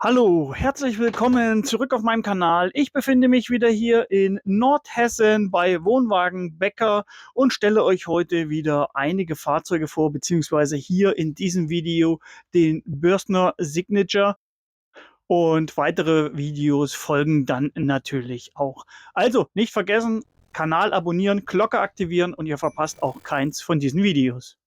Hallo, herzlich willkommen zurück auf meinem Kanal. Ich befinde mich wieder hier in Nordhessen bei Wohnwagen Becker und stelle euch heute wieder einige Fahrzeuge vor, beziehungsweise hier in diesem Video den Bürstner Signature, und weitere Videos folgen dann natürlich auch. Also nicht vergessen, Kanal abonnieren, Glocke aktivieren und ihr verpasst auch keins von diesen Videos.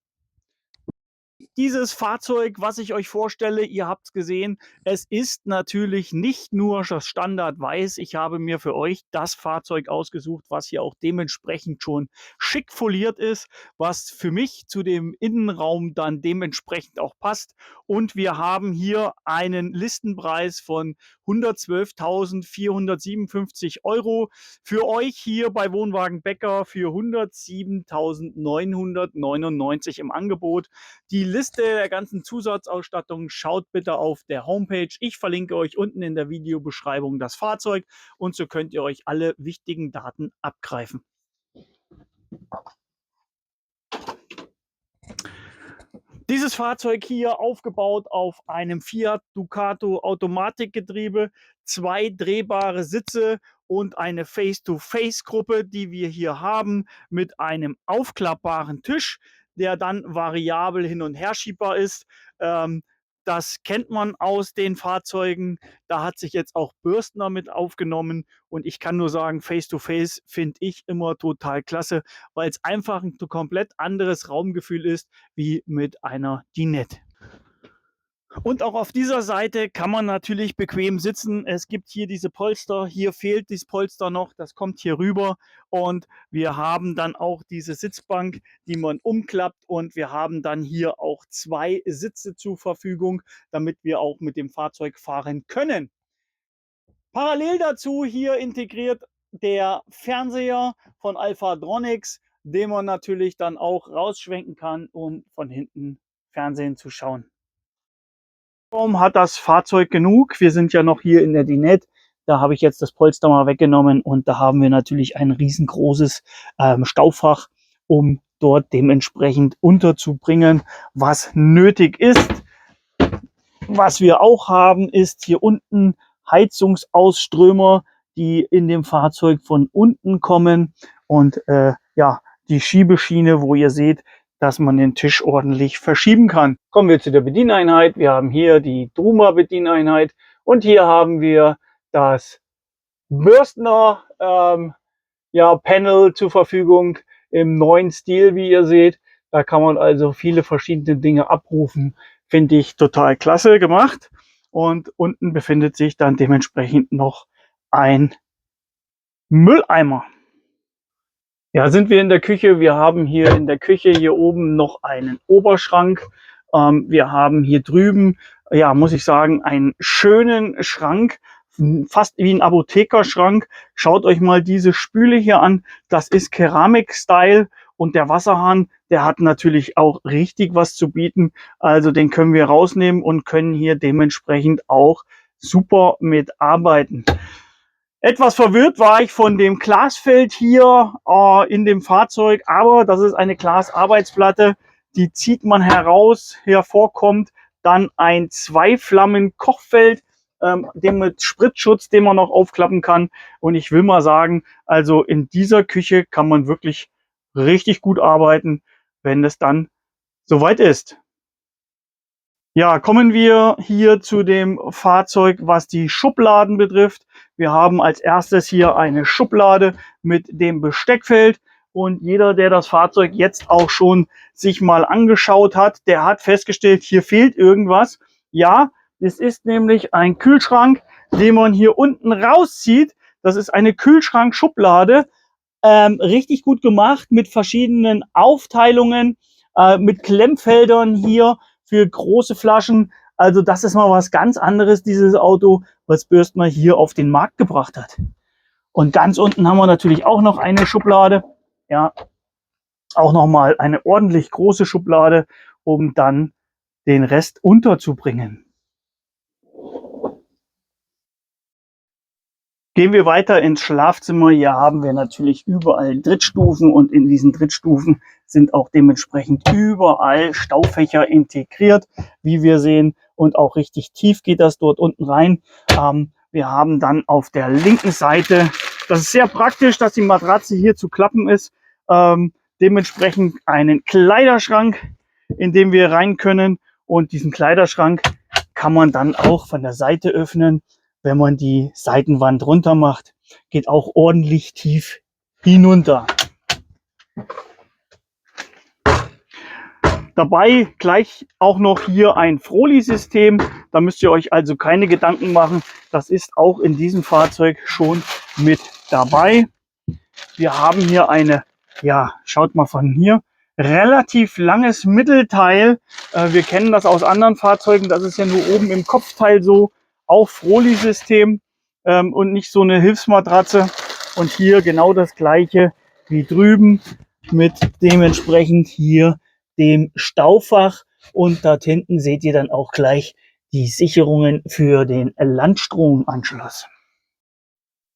Dieses Fahrzeug, was ich euch vorstelle, ihr habt es gesehen, es ist natürlich nicht nur das Standard Weiß. Ich habe mir für euch das Fahrzeug ausgesucht, was hier auch dementsprechend schon schick foliert ist, was für mich zu dem Innenraum dann dementsprechend auch passt. Und wir haben hier einen Listenpreis von 112.457 Euro. Für euch hier bei Wohnwagen Becker für 107.999 im Angebot. Die Liste der ganzen Zusatzausstattung schaut bitte auf der Homepage. Ich verlinke euch unten in der Videobeschreibung das Fahrzeug und so könnt ihr euch alle wichtigen Daten abgreifen. Dieses Fahrzeug hier aufgebaut auf einem Fiat Ducato Automatikgetriebe, 2 drehbare Sitze und eine Face-to-Face-Gruppe, die wir hier haben, mit einem aufklappbaren Tisch, der dann variabel hin und her schiebbar ist. Das kennt man aus den Fahrzeugen. Da hat sich jetzt auch Bürstner mit aufgenommen und ich kann nur sagen, Face-to-Face finde ich immer total klasse, weil es einfach ein komplett anderes Raumgefühl ist wie mit einer Dinette. Und auch auf dieser Seite kann man natürlich bequem sitzen. Es gibt hier diese Polster, hier fehlt dieses Polster noch, das kommt hier rüber. Und wir haben dann auch diese Sitzbank, die man umklappt, und wir haben dann hier auch 2 Sitze zur Verfügung, damit wir auch mit dem Fahrzeug fahren können. Parallel dazu hier integriert der Fernseher von Alphatronics, den man natürlich dann auch rausschwenken kann, um von hinten Fernsehen zu schauen. Warum hat das Fahrzeug genug? Wir sind ja noch hier in der Dinette. Da habe ich jetzt das Polster mal weggenommen und da haben wir natürlich ein riesengroßes Staufach, um dort dementsprechend unterzubringen, was nötig ist. Was wir auch haben, ist hier unten Heizungsausströmer, die in dem Fahrzeug von unten kommen, und ja, die Schiebeschiene, wo ihr seht, dass man den Tisch ordentlich verschieben kann. Kommen wir zu der Bedieneinheit. Wir haben hier die Druma Bedieneinheit und hier haben wir das Bürstner ja, Panel zur Verfügung im neuen Stil, wie ihr seht. Da kann man also viele verschiedene Dinge abrufen. Finde ich total klasse gemacht. Und unten befindet sich dann dementsprechend noch ein Mülleimer. Ja, sind wir in der Küche. Wir haben hier in der Küche hier oben noch einen Oberschrank. Wir haben hier drüben, ja, muss ich sagen, einen schönen Schrank, fast wie ein Apothekerschrank. Schaut euch mal diese Spüle hier an. Das ist Keramik-Style, und der Wasserhahn, der hat natürlich auch richtig was zu bieten. Also den können wir rausnehmen und können hier dementsprechend auch super mitarbeiten. Etwas verwirrt war ich von dem Glasfeld hier in dem Fahrzeug, aber das ist eine Glasarbeitsplatte, die zieht man heraus, hervorkommt dann ein 2-Flammen-Kochfeld, den mit Spritzschutz, den man noch aufklappen kann. Und ich will mal sagen, also in dieser Küche kann man wirklich richtig gut arbeiten, wenn es dann soweit ist. Ja, kommen wir hier zu dem Fahrzeug, was die Schubladen betrifft. Wir haben als erstes hier eine Schublade mit dem Besteckfeld, und jeder, der das Fahrzeug jetzt auch schon sich mal angeschaut hat, der hat festgestellt, hier fehlt irgendwas. Ja, es ist nämlich ein Kühlschrank, den man hier unten rauszieht. Das ist eine Kühlschrankschublade, richtig gut gemacht mit verschiedenen Aufteilungen, mit Klemmfeldern hier für große Flaschen. Also das ist mal was ganz anderes, dieses Auto, was Bürstner hier auf den Markt gebracht hat. Und ganz unten haben wir natürlich auch noch eine Schublade. Ja, auch nochmal eine ordentlich große Schublade, um dann den Rest unterzubringen. Gehen wir weiter ins Schlafzimmer. Hier haben wir natürlich überall Drittstufen und in diesen Drittstufen sind auch dementsprechend überall Staufächer integriert, wie wir sehen. Und auch richtig tief geht das dort unten rein. Wir haben dann auf der linken Seite, das ist sehr praktisch, dass die Matratze hier zu klappen ist, dementsprechend einen Kleiderschrank, in den wir rein können. Und diesen Kleiderschrank kann man dann auch von der Seite öffnen. Wenn man die Seitenwand runter macht, geht auch ordentlich tief hinunter. Dabei gleich auch noch hier ein Froli-System. Da müsst ihr euch also keine Gedanken machen. Das ist auch in diesem Fahrzeug schon mit dabei. Wir haben hier eine, ja, schaut mal von hier, relativ langes Mittelteil. Wir kennen das aus anderen Fahrzeugen. Das ist ja nur oben im Kopfteil so. Auch Froli-System und nicht so eine Hilfsmatratze. Und hier genau das gleiche wie drüben mit dementsprechend hier dem Staufach. Und dort hinten seht ihr dann auch gleich die Sicherungen für den Landstromanschluss.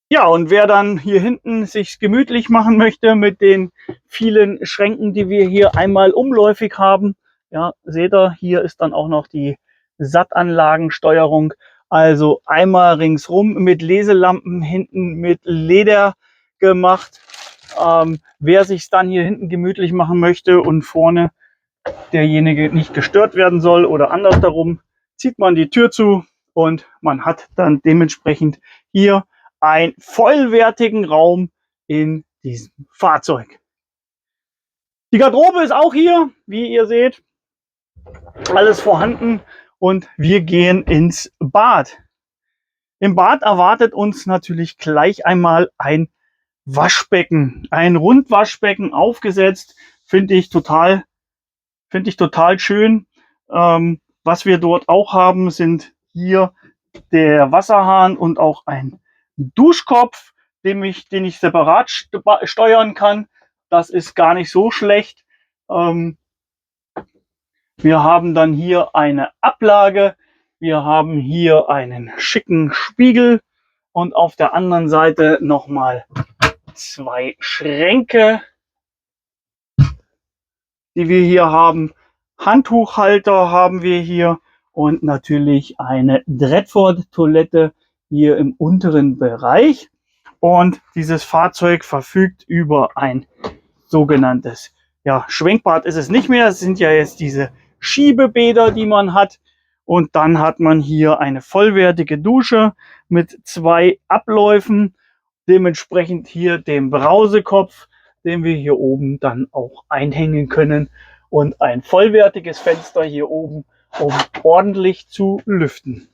Ja, und wer dann hier hinten sich gemütlich machen möchte mit den vielen Schränken, die wir hier einmal umläufig haben, ja, seht ihr, hier ist dann auch noch die SAT-Anlagensteuerung. Also einmal ringsrum mit Leselampen, hinten mit Leder gemacht. Wer sich dann hier hinten gemütlich machen möchte und vorne derjenige nicht gestört werden soll oder andersherum, zieht man die Tür zu und man hat dann dementsprechend hier einen vollwertigen Raum in diesem Fahrzeug. Die Garderobe ist auch hier, wie ihr seht, alles vorhanden und wir gehen ins Bad. Im Bad erwartet uns natürlich gleich einmal ein Waschbecken, ein Rundwaschbecken aufgesetzt, finde ich total schön. Was wir dort auch haben, sind hier der Wasserhahn und auch ein Duschkopf, den ich separat steuern kann. Das ist gar nicht so schlecht. Wir haben dann hier eine Ablage. Wir haben hier einen schicken Spiegel und auf der anderen Seite nochmal zwei Schränke, die wir hier haben. Handtuchhalter haben wir hier und natürlich eine Dredford-Toilette hier im unteren Bereich. Und dieses Fahrzeug verfügt über ein sogenanntes, ja, Schwenkbad ist es nicht mehr. Es sind ja jetzt diese Schiebebäder, die man hat. Und dann hat man hier eine vollwertige Dusche mit zwei Abläufen. Dementsprechend hier den Brausekopf, den wir hier oben dann auch einhängen können. Und ein vollwertiges Fenster hier oben, um ordentlich zu lüften.